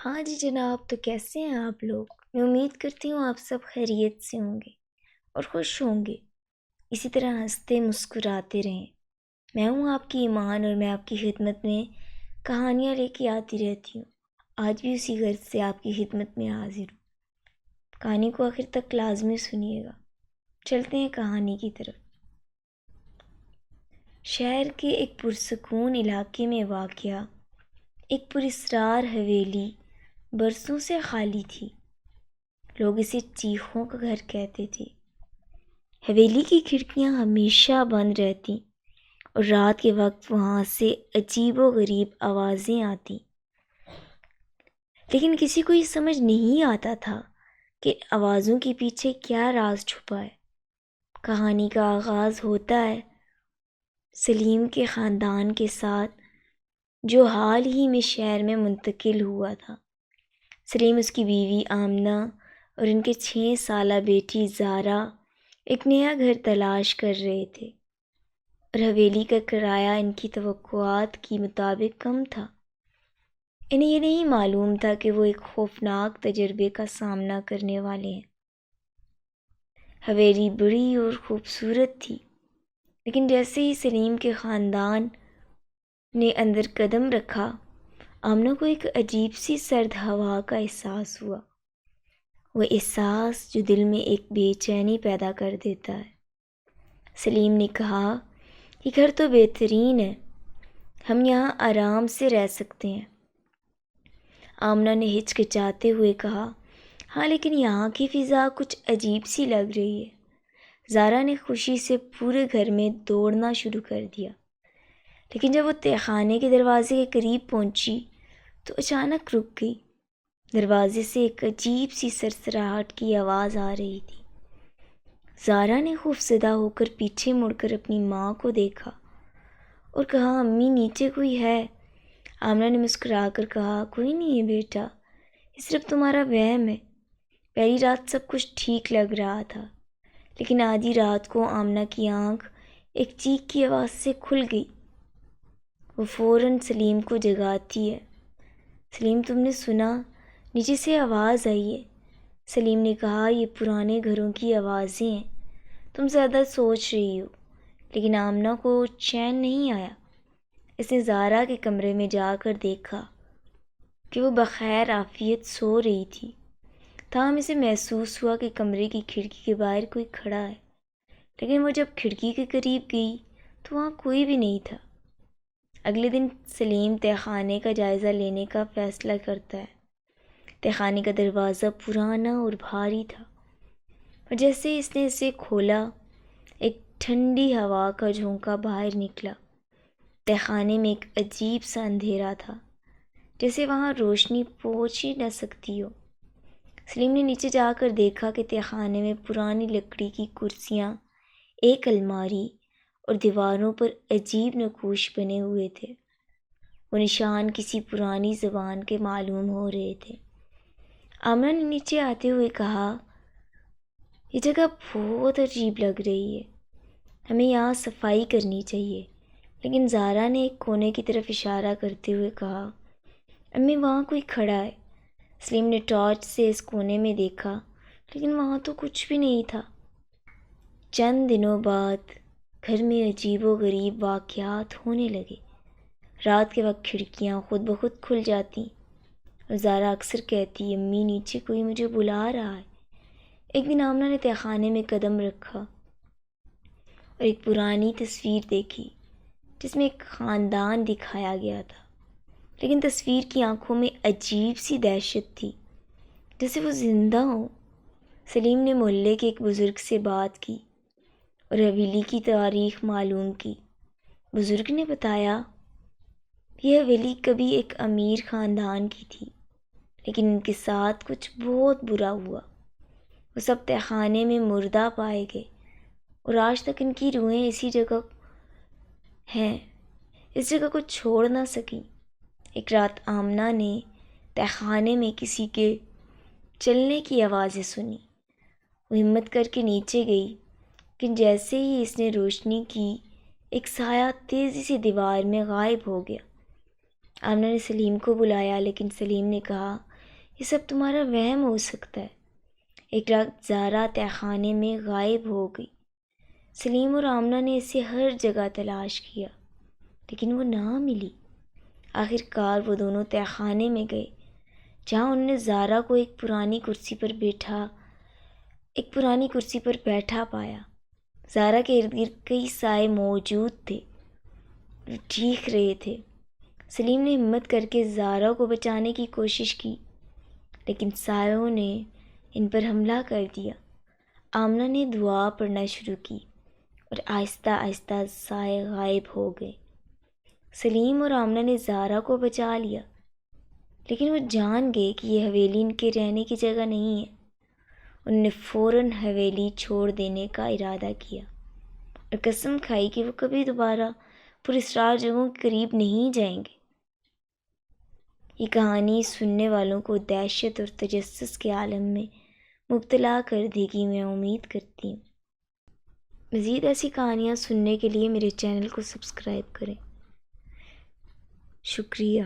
ہاں جی جناب، تو کیسے ہیں آپ لوگ؟ میں امید کرتی ہوں آپ سب خیریت سے ہوں گے اور خوش ہوں گے، اسی طرح ہنستے مسکراتے رہیں۔ میں ہوں آپ کی ایمان، اور میں آپ کی خدمت میں کہانیاں لے کے آتی رہتی ہوں۔ آج بھی اسی غرض سے آپ کی خدمت میں حاضر ہوں۔ کہانی کو آخر تک لازمی سنیے گا۔ چلتے ہیں کہانی کی طرف۔ شہر کے ایک پرسکون علاقے میں واقع ایک پراسرار حویلی برسوں سے خالی تھی۔ لوگ اسے چیخوں کا گھر کہتے تھے۔ حویلی کی کھڑکیاں ہمیشہ بند رہتی اور رات کے وقت وہاں سے عجیب و غریب آوازیں آتی، لیکن کسی کو یہ سمجھ نہیں آتا تھا کہ آوازوں کے پیچھے کیا راز چھپا ہے۔ کہانی کا آغاز ہوتا ہے سلیم کے خاندان کے ساتھ، جو حال ہی میں شہر میں منتقل ہوا تھا۔ سلیم، اس کی بیوی آمنہ اور ان کے 6 سالہ بیٹی زارا ایک نیا گھر تلاش کر رہے تھے، اور حویلی کا کرایہ ان کی توقعات کی مطابق کم تھا۔ انہیں یہ نہیں معلوم تھا کہ وہ ایک خوفناک تجربے کا سامنا کرنے والے ہیں۔ حویلی بڑی اور خوبصورت تھی، لیکن جیسے ہی سلیم کے خاندان نے اندر قدم رکھا، آمنہ کو ایک عجیب سی سرد ہوا کا احساس ہوا۔ وہ احساس جو دل میں ایک بے چینی پیدا کر دیتا ہے۔ سلیم نے کہا، یہ گھر تو بہترین ہے، ہم یہاں آرام سے رہ سکتے ہیں۔ آمنہ نے ہچکچاتے ہوئے کہا، ہاں لیکن یہاں کی فضا کچھ عجیب سی لگ رہی ہے۔ زارا نے خوشی سے پورے گھر میں دوڑنا شروع کر دیا، لیکن جب وہ تہخانے کے دروازے کے قریب پہنچی تو اچانک رک گئی۔ دروازے سے ایک عجیب سی سرسراہٹ کی آواز آ رہی تھی۔ زارا نے خوفزدہ ہو کر پیچھے مڑ کر اپنی ماں کو دیکھا اور کہا، امی نیچے کوئی ہے؟ آمنہ نے مسکرا کر کہا، کوئی نہیں ہے بیٹا، یہ صرف تمہارا وہم ہے۔ پہلی رات سب کچھ ٹھیک لگ رہا تھا، لیکن آدھی رات کو آمنہ کی آنکھ ایک چیخ کی آواز سے کھل گئی۔ وہ فوراً سلیم کو جگاتی ہے۔ سلیم، تم نے سنا؟ نیچے سے آواز آئی ہے۔ سلیم نے کہا، یہ پرانے گھروں کی آوازیں ہیں، تم زیادہ سوچ رہی ہو۔ لیکن آمنہ کو چین نہیں آیا۔ اس نے زارا کے کمرے میں جا کر دیکھا کہ وہ بخیر عافیت سو رہی تھی، تاہم اسے محسوس ہوا کہ کمرے کی کھڑکی کے باہر کوئی کھڑا ہے، لیکن وہ جب کھڑکی کے قریب گئی تو وہاں کوئی بھی نہیں تھا۔ اگلے دن سلیم تہخانے کا جائزہ لینے کا فیصلہ کرتا ہے۔ تہخانے کا دروازہ پرانا اور بھاری تھا، اور جیسے ہی اس نے اسے کھولا، ایک ٹھنڈی ہوا کا جھونکا باہر نکلا۔ تہخانے میں ایک عجیب سا اندھیرا تھا، جیسے وہاں روشنی پہنچ ہی نہ سکتی ہو۔ سلیم نے نیچے جا کر دیکھا کہ تہخانے میں پرانی لکڑی کی کرسیاں، ایک الماری اور دیواروں پر عجیب نقوش بنے ہوئے تھے۔ وہ نشان کسی پرانی زبان کے معلوم ہو رہے تھے۔ آمنہ نے نیچے آتے ہوئے کہا، یہ جگہ بہت عجیب لگ رہی ہے، ہمیں یہاں صفائی کرنی چاہیے۔ لیکن زارا نے ایک کونے کی طرف اشارہ کرتے ہوئے کہا، امی وہاں کوئی کھڑا ہے۔ سلیم نے ٹارچ سے اس کونے میں دیکھا، لیکن وہاں تو کچھ بھی نہیں تھا۔ چند دنوں بعد گھر میں عجیب و غریب واقعات ہونے لگے۔ رات کے وقت کھڑکیاں خود بخود کھل جاتی اور زارا اکثر کہتی، امی نیچے کوئی مجھے بلا رہا ہے۔ ایک دن آمنہ نے تہخانے میں قدم رکھا اور ایک پرانی تصویر دیکھی جس میں ایک خاندان دکھایا گیا تھا، لیکن تصویر کی آنکھوں میں عجیب سی دہشت تھی، جیسے وہ زندہ ہو۔ سلیم نے محلے کے ایک بزرگ سے بات کی اور حویلی کی تاریخ معلوم کی۔ بزرگ نے بتایا، یہ حویلی کبھی ایک امیر خاندان کی تھی، لیکن ان کے ساتھ کچھ بہت برا ہوا۔ وہ سب تہخانے میں مردہ پائے گئے، اور آج تک ان کی روحیں اسی جگہ ہیں، اس جگہ کو چھوڑ نہ سکیں۔ ایک رات آمنہ نے تہخانے میں کسی کے چلنے کی آوازیں سنی۔ وہ ہمت کر کے نیچے گئی، لیکن جیسے ہی اس نے روشنی کی، ایک سایہ تیزی سے دیوار میں غائب ہو گیا۔ آمنہ نے سلیم کو بلایا، لیکن سلیم نے کہا، یہ سب تمہارا وہم ہو سکتا ہے۔ ایک رات زارا تہہ خانے میں غائب ہو گئی۔ سلیم اور آمنہ نے اسے ہر جگہ تلاش کیا لیکن وہ نہ ملی۔ آخر کار وہ دونوں تہہ خانے میں گئے جہاں انہوں نے زارا کو ایک پرانی کرسی پر بیٹھا پایا۔ زارا کے ارد گرد کئی سائے موجود تھے، وہ چیخ رہے تھے۔ سلیم نے ہمت کر کے زارا کو بچانے کی کوشش کی لیکن سائوں نے ان پر حملہ کر دیا۔ آمنہ نے دعا پڑھنا شروع کی اور آہستہ آہستہ سائے غائب ہو گئے۔ سلیم اور آمنہ نے زارا کو بچا لیا لیکن وہ جان گئے کہ یہ حویلی ان کے رہنے کی جگہ نہیں ہے۔ انہوں نے فوراً حویلی چھوڑ دینے کا ارادہ کیا اور قسم کھائی کہ وہ کبھی دوبارہ پراسرار جگہوں کے قریب نہیں جائیں گے۔ یہ کہانی سننے والوں کو دہشت اور تجسس کے عالم میں مبتلا کر دے گی، میں امید کرتی ہوں۔ مزید ایسی کہانیاں سننے کے لیے میرے چینل کو سبسکرائب کریں۔ شکریہ۔